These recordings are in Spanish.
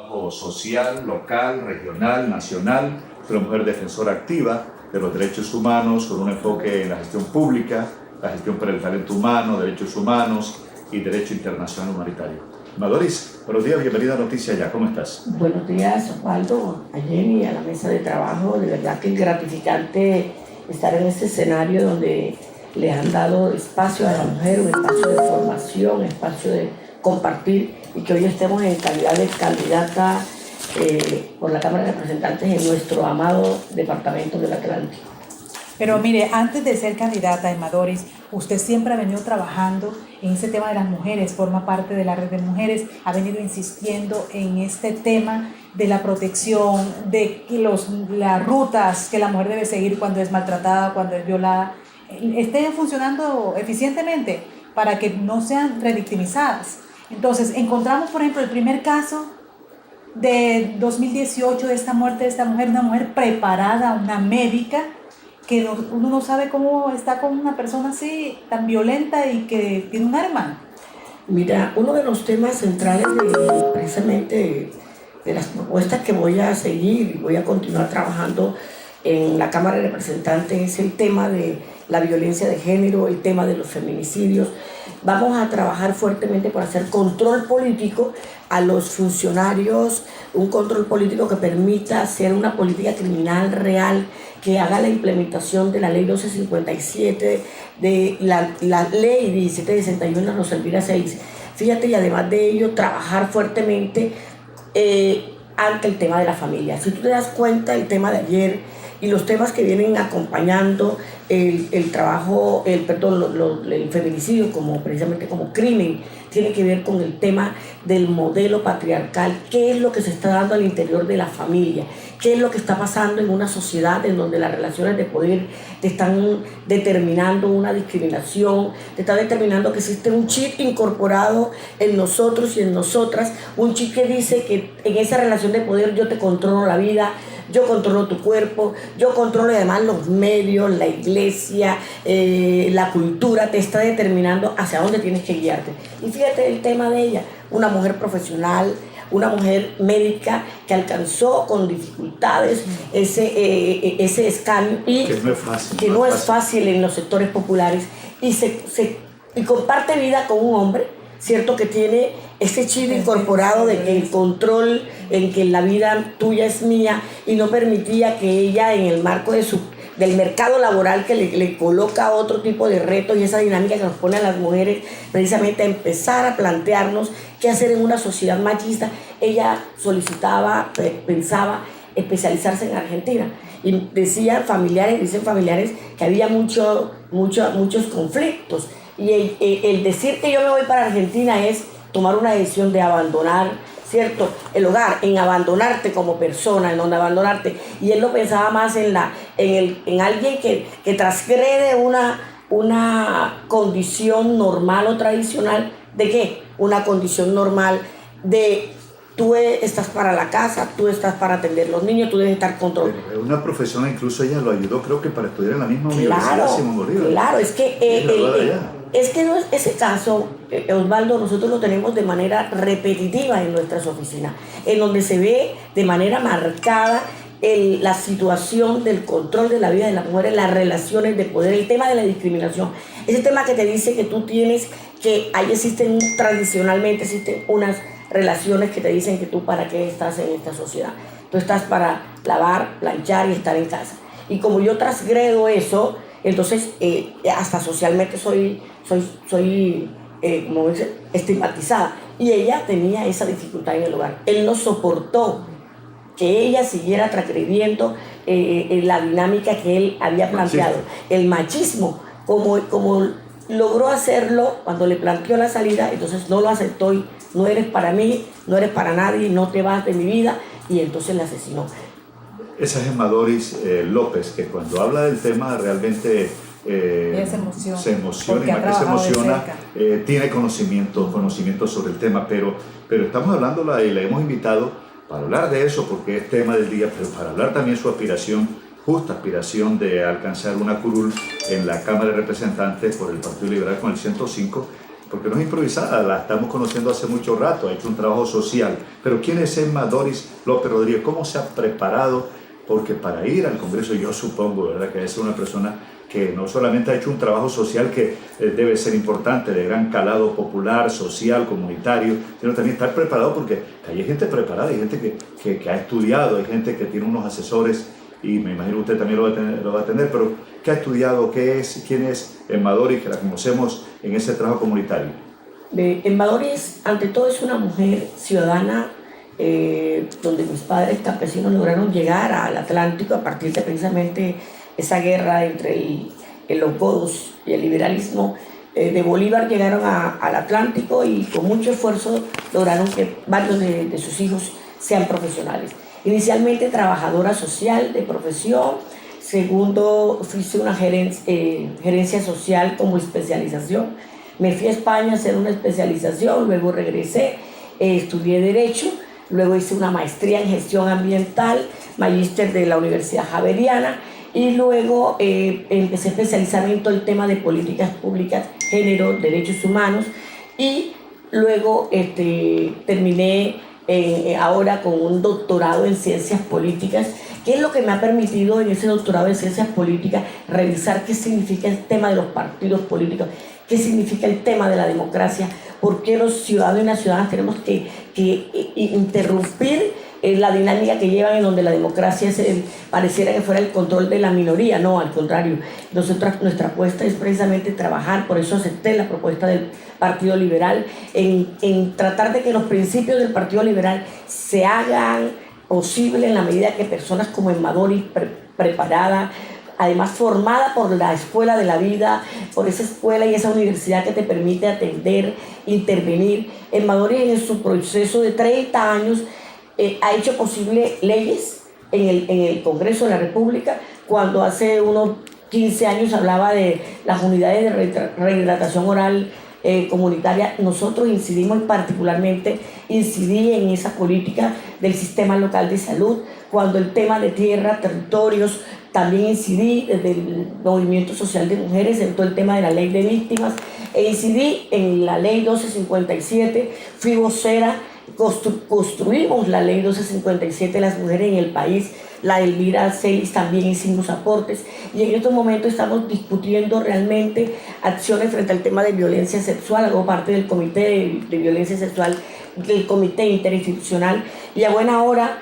trabajo social, local, regional, nacional. Es una mujer defensora activa de los derechos humanos con un enfoque en la gestión pública, la gestión para el talento humano, derechos humanos y derecho internacional humanitario. Madoris, buenos días, bienvenida a Noticias Ya, ¿cómo estás? Buenos días, Osvaldo, a Jenny, a la mesa de trabajo. De verdad que es gratificante estar en este escenario donde le han dado espacio a la mujer, un espacio de formación, espacio de compartir, y que hoy estemos en calidad de candidata por la Cámara de Representantes en nuestro amado departamento del Atlántico. Pero mire, antes de ser candidata, Emma Doris, usted siempre ha venido trabajando en ese tema de las mujeres, forma parte de la red de mujeres, ha venido insistiendo en este tema de la protección, de que las rutas que la mujer debe seguir cuando es maltratada, cuando es violada, estén funcionando eficientemente para que no sean revictimizadas. Entonces, encontramos, por ejemplo, el primer caso de 2018 de esta muerte de esta mujer, una mujer preparada, una médica, que uno no sabe cómo está con una persona así, tan violenta y que tiene un arma. Mira, uno de los temas centrales precisamente de las propuestas que voy a seguir y voy a continuar trabajando en la Cámara de Representantes es el tema de la violencia de género, el tema de los feminicidios. Vamos a trabajar fuertemente por hacer control político a los funcionarios, un control político que permita hacer una política criminal real, que haga la implementación de la ley 1257, de la ley 1761, Rosa Elvira 6. Fíjate, y además de ello, trabajar fuertemente ante el tema de la familia. Si tú te das cuenta, el tema de ayer y los temas que vienen acompañando el trabajo, el feminicidio precisamente como crimen, tiene que ver con el tema del modelo patriarcal. ¿Qué es lo que se está dando al interior de la familia? ¿Qué es lo que está pasando en una sociedad en donde las relaciones de poder te están determinando una discriminación, te está determinando que existe un chip incorporado en nosotros y en nosotras, un chip que dice que en esa relación de poder yo te controlo la vida, yo controlo tu cuerpo, yo controlo además los medios, la iglesia, la cultura, te está determinando hacia dónde tienes que guiarte. Y fíjate el tema de ella, una mujer profesional, una mujer médica que alcanzó con dificultades ese escaño y que no es fácil en los sectores populares y comparte vida con un hombre, cierto, que tiene ese chip incorporado de que el control, en que la vida tuya es mía, y no permitía que ella, en el marco del mercado laboral que le coloca otro tipo de retos y esa dinámica que nos pone a las mujeres precisamente a empezar a plantearnos qué hacer en una sociedad machista, ella pensaba especializarse en Argentina. Y dicen familiares que había muchos conflictos. Y el decir que yo me voy para Argentina es tomar una decisión de abandonar, ¿cierto?, el hogar, en abandonarte como persona, en donde abandonarte. Y él lo pensaba más en alguien que transgrede una condición normal o tradicional. ¿De qué? Una condición normal de tú estás para la casa, tú estás para atender los niños, tú debes estar controlado. Una profesora, incluso ella lo ayudó, creo que para estudiar en la misma universidad Simón Bolívar. Claro, es que no es ese caso, Osvaldo, nosotros lo tenemos de manera repetitiva en nuestras oficinas, en donde se ve de manera marcada la situación del control de la vida de las mujeres, las relaciones de poder, el tema de la discriminación, ese tema que te dice que tú tienes, que ahí tradicionalmente existen unas relaciones que te dicen que tú para qué estás en esta sociedad. Tú estás para lavar, planchar y estar en casa. Y como yo transgredo eso, entonces hasta socialmente soy como dice, estigmatizada. Y ella tenía esa dificultad en el hogar. Él no soportó que ella siguiera transgrediendo la dinámica que él había planteado. El machismo, como logró hacerlo cuando le planteó la salida, entonces no lo aceptó y no eres para mí, no eres para nadie, no te vas de mi vida, y entonces la asesinó. Esa es Emma Doris López, que cuando habla del tema realmente se emociona, y más que se emociona, tiene conocimiento sobre el tema, pero estamos hablándola y la hemos invitado para hablar de eso, porque es tema del día, pero para hablar también su justa aspiración de alcanzar una curul en la Cámara de Representantes por el Partido Liberal con el 105, porque no es improvisada, la estamos conociendo hace mucho rato, ha hecho un trabajo social. Pero ¿quién es Emma Doris López Rodríguez? ¿Cómo se ha preparado? Porque para ir al Congreso, yo supongo, ¿verdad?, que es una persona que no solamente ha hecho un trabajo social que debe ser importante, de gran calado popular, social, comunitario, sino también estar preparado, porque hay gente preparada, hay gente que ha estudiado, hay gente que tiene unos asesores, y me imagino que usted también lo va a tener, pero ¿qué ha estudiado? ¿Quién es Emma Doris, que la conocemos en ese trabajo comunitario? Emma Doris, ante todo, es una mujer ciudadana, donde mis padres campesinos lograron llegar al Atlántico a partir de precisamente esa guerra entre los godos y el liberalismo de Bolívar. Llegaron al Atlántico y con mucho esfuerzo lograron que varios de sus hijos sean profesionales. Inicialmente trabajadora social de profesión, segundo hice una gerencia social como especialización. Me fui a España a hacer una especialización, luego regresé, estudié Derecho, luego hice una maestría en Gestión Ambiental, magíster de la Universidad Javeriana, y luego empecé a especializarme en todo el tema de políticas públicas, género, derechos humanos, y luego terminé ahora con un doctorado en Ciencias Políticas, que es lo que me ha permitido en ese doctorado en Ciencias Políticas revisar qué significa el tema de los partidos políticos, qué significa el tema de la democracia, por qué los ciudadanos y las ciudadanas tenemos que interrumpir la dinámica que llevan, en donde la democracia pareciera que fuera el control de la minoría. No, al contrario, nuestra apuesta es precisamente trabajar, por eso acepté la propuesta del Partido Liberal, en tratar de que los principios del Partido Liberal se hagan posible en la medida que personas como Emma Doris, preparada, además formada por la escuela de la vida, por esa escuela y esa universidad que te permite atender, intervenir. Emma Doris, en su proceso de 30 años, ha hecho posible leyes en el Congreso de la República, cuando hace unos 15 años hablaba de las unidades de rehidratación oral comunitaria. Nosotros incidimos, particularmente incidí en esa política del sistema local de salud. Cuando el tema de tierra, territorios, también incidí desde el movimiento social de mujeres en todo el tema de la ley de víctimas, e incidí en la ley 1257, fui vocera. Construimos la ley 1257 de las mujeres en el país. La Elvira Celis también hicimos aportes, y en estos momentos estamos discutiendo realmente acciones frente al tema de violencia sexual. Hago parte del comité de violencia sexual, del comité interinstitucional, y a buena hora,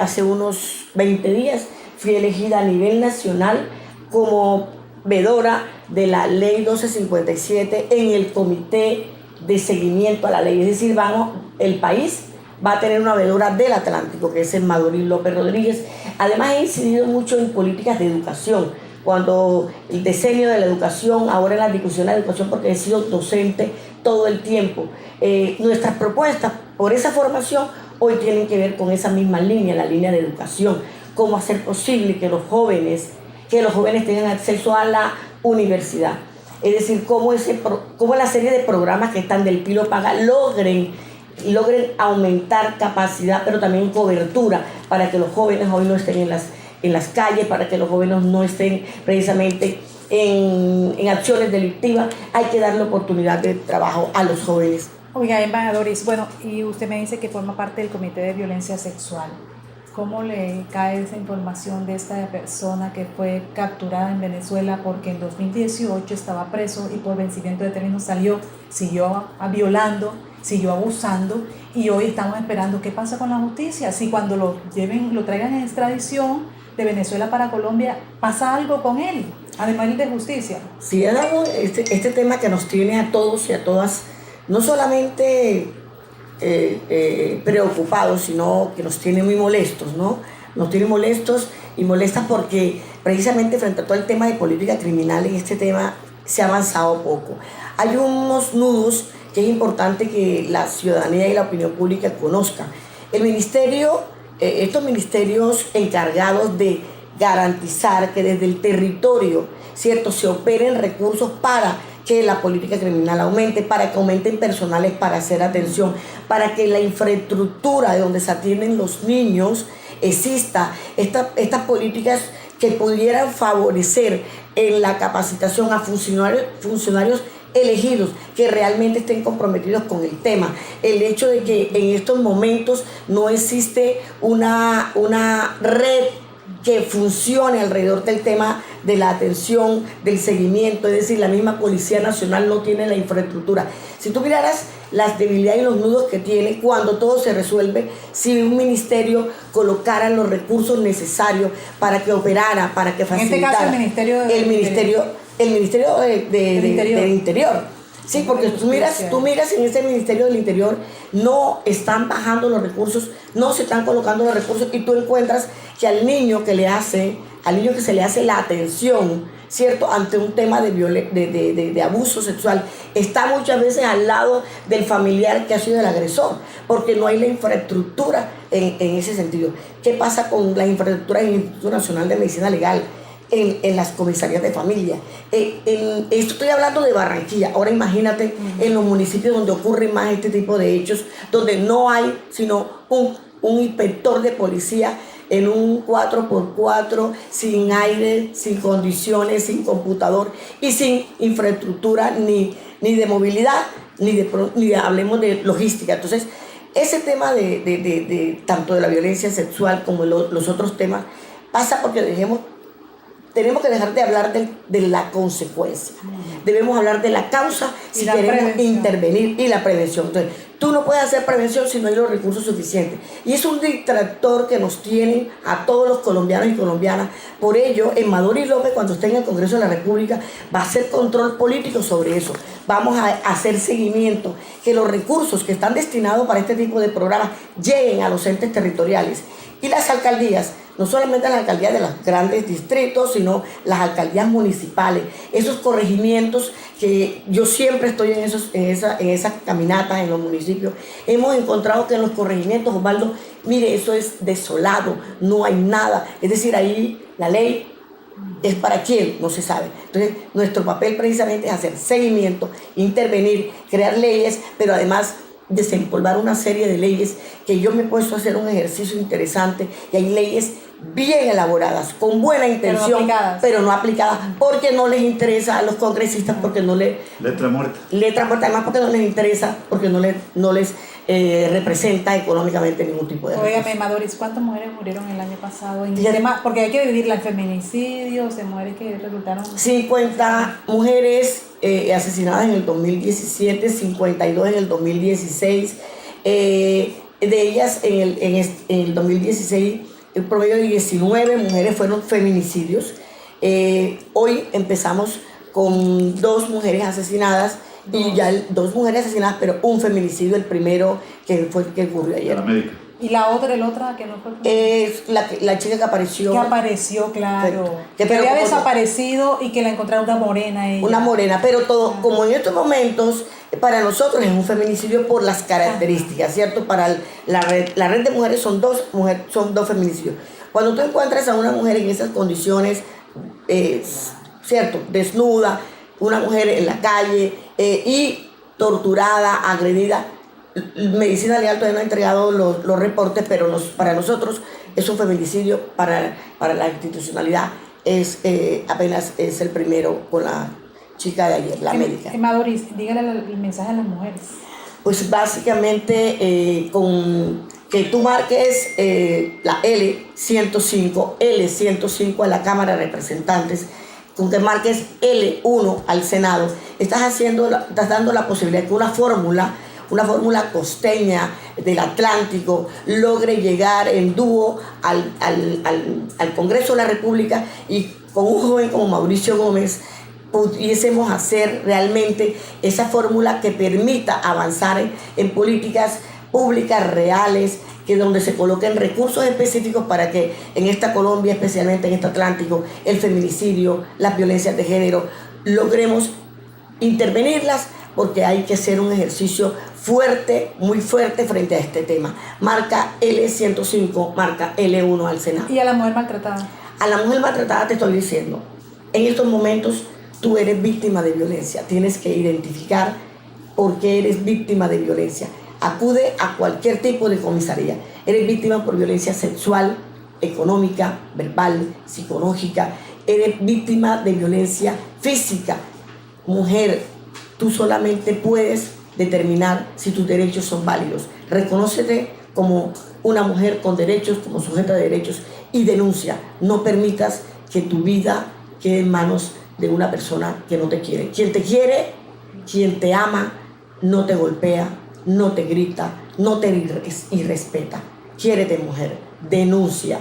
hace unos 20 días fui elegida a nivel nacional como vedora de la ley 1257 en el comité de seguimiento a la ley. Es decir, el país va a tener una vedora del Atlántico, que es Emma Doris López Rodríguez. Además, he incidido mucho en políticas de educación, cuando el diseño de la educación, ahora en la discusión de la educación, porque he sido docente todo el tiempo. Nuestras propuestas por esa formación hoy tienen que ver con esa misma línea, la línea de educación. Cómo hacer posible que los jóvenes tengan acceso a la universidad. Es decir, cómo la serie de programas que están del Pilo Paga logren aumentar capacidad, pero también cobertura, para que los jóvenes hoy no estén en las calles, para que los jóvenes no estén precisamente en acciones delictivas. Hay que darle oportunidad de trabajo a los jóvenes. Oiga, Emma Doris, bueno, y usted me dice que forma parte del Comité de Violencia Sexual. ¿Cómo le cae esa información de esta persona que fue capturada en Venezuela porque en 2018 estaba preso y por vencimiento de término siguió violando, siguió abusando, y hoy estamos esperando qué pasa con la justicia? Si cuando lo traigan en extradición de Venezuela para Colombia, pasa algo con él, además de justicia. Sí, ha dado este tema que nos tiene a todos y a todas, no solamente preocupados, sino que nos tiene muy molestos, ¿no? Nos tiene molestos y molestas porque precisamente frente a todo el tema de política criminal, en este tema se ha avanzado poco. Hay unos nudos que es importante que la ciudadanía y la opinión pública conozcan. El ministerio, estos ministerios encargados de garantizar que desde el territorio, ¿cierto?, se operen recursos para que la política criminal aumente, para que aumenten personales para hacer atención, para que la infraestructura de donde se atienden los niños exista, estas políticas que pudieran favorecer en la capacitación a funcionarios elegidos, que realmente estén comprometidos con el tema. El hecho de que en estos momentos no existe una red que funcione alrededor del tema de la atención, del seguimiento, es decir, la misma Policía Nacional no tiene la infraestructura. Si tú miraras las debilidades y los nudos que tiene, cuando todo se resuelve, si un ministerio colocara los recursos necesarios para que operara, para que facilitara. En este caso el Ministerio del Interior. Sí, porque tú miras en ese Ministerio del Interior, no están bajando los recursos, no se están colocando los recursos, y tú encuentras que al niño que se le hace la atención, ¿cierto?, ante un tema de abuso sexual, está muchas veces al lado del familiar que ha sido el agresor, porque no hay la infraestructura en ese sentido. ¿Qué pasa con la infraestructura del Instituto Nacional de Medicina Legal? En las comisarías de familia. Esto estoy hablando de Barranquilla. Ahora imagínate en los municipios donde ocurren más este tipo de hechos, donde no hay sino un inspector de policía en un 4x4, sin aire, sin condiciones, sin computador y sin infraestructura ni de movilidad, ni hablemos de logística. Entonces, ese tema de tanto de la violencia sexual como los otros temas pasa porque tenemos que dejar de hablar de la consecuencia. Debemos hablar de la causa si queremos intervenir, y la prevención. Entonces, tú no puedes hacer prevención si no hay los recursos suficientes. Y es un distractor que nos tienen a todos los colombianos y colombianas. Por ello, Maduri López, cuando esté en el Congreso de la República, va a hacer control político sobre eso. Vamos a hacer seguimiento, que los recursos que están destinados para este tipo de programas lleguen a los entes territoriales. Y las alcaldías, no solamente las alcaldías de los grandes distritos, sino las alcaldías municipales, esos corregimientos que yo siempre estoy en esas caminatas en los municipios. Hemos encontrado que en los corregimientos, Osvaldo, mire, eso es desolado, no hay nada. Es decir, ahí la ley es para quién, no se sabe. Entonces, nuestro papel precisamente es hacer seguimiento, intervenir, crear leyes, pero además desempolvar una serie de leyes que yo me he puesto a hacer un ejercicio interesante, y hay leyes bien elaboradas, con buena intención, pero no aplicadas, porque no les interesa a los congresistas, porque no les... Letra muerta. Letra muerta, además porque no les interesa, porque no les representa económicamente ningún tipo de recurso. Óigame, Madoris, ¿cuántas mujeres murieron el año pasado? Porque hay que dividir el feminicidio, de mujeres que resultaron... 50 mujeres asesinadas en el 2017, 52 en el 2016. De ellas, en el 2016, el promedio de 19 mujeres fueron feminicidios. Hoy empezamos con 2 mujeres asesinadas, y ya 2 mujeres asesinadas, pero un feminicidio, el primero que ocurrió ayer. La médica. ¿Y la otra que no fue? Es la chica que apareció. Que apareció, claro. Que había desaparecido y que la encontraron una morena. Ella. Una morena, pero todo, como en estos momentos, para nosotros es un feminicidio por las características, ¿cierto? Para la red de mujeres son dos feminicidios. Cuando tú encuentras a una mujer en esas condiciones, ¿cierto? Desnuda, una mujer en la calle y torturada, agredida. Medicina Legal todavía no ha entregado los reportes, pero para nosotros es un feminicidio. Para la institucionalidad apenas es el primero con la chica de ayer, la médica. Madoris, dígale el mensaje a las mujeres. Pues básicamente con que tú marques la L105 a la Cámara de Representantes, con que marques L1 al Senado, estás dando la posibilidad de que una fórmula costeña del Atlántico logre llegar en dúo al Congreso de la República, y con un joven como Mauricio Gómez pudiésemos hacer realmente esa fórmula que permita avanzar en políticas públicas reales, que donde se coloquen recursos específicos para que en esta Colombia, especialmente en este Atlántico, el feminicidio, las violencias de género, logremos intervenirlas, porque hay que hacer un ejercicio fuerte, muy fuerte frente a este tema. Marca L105, marca L1 al Senado. ¿Y a la mujer maltratada? A la mujer maltratada te estoy diciendo, en estos momentos tú eres víctima de violencia, tienes que identificar por qué eres víctima de violencia. Acude a cualquier tipo de comisaría. Eres víctima por violencia sexual, económica, verbal, psicológica. Eres víctima de violencia física. Mujer, tú solamente puedes determinar si tus derechos son válidos. Reconócete como una mujer con derechos, como sujeta de derechos, y denuncia. No permitas que tu vida quede en manos de una persona que no te quiere. Quien te quiere, quien te ama, no te golpea, no te grita, no te irrespeta. Quiérete, mujer, denuncia.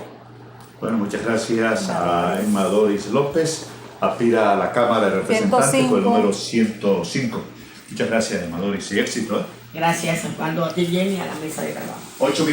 Bueno, muchas gracias a Emma Doris López, aspira a la Cámara de Representantes 105. con el número 105. Muchas gracias, Emma Doris, y éxito. Gracias, Osvaldo, a ti, Jenny, a la mesa de trabajo. 8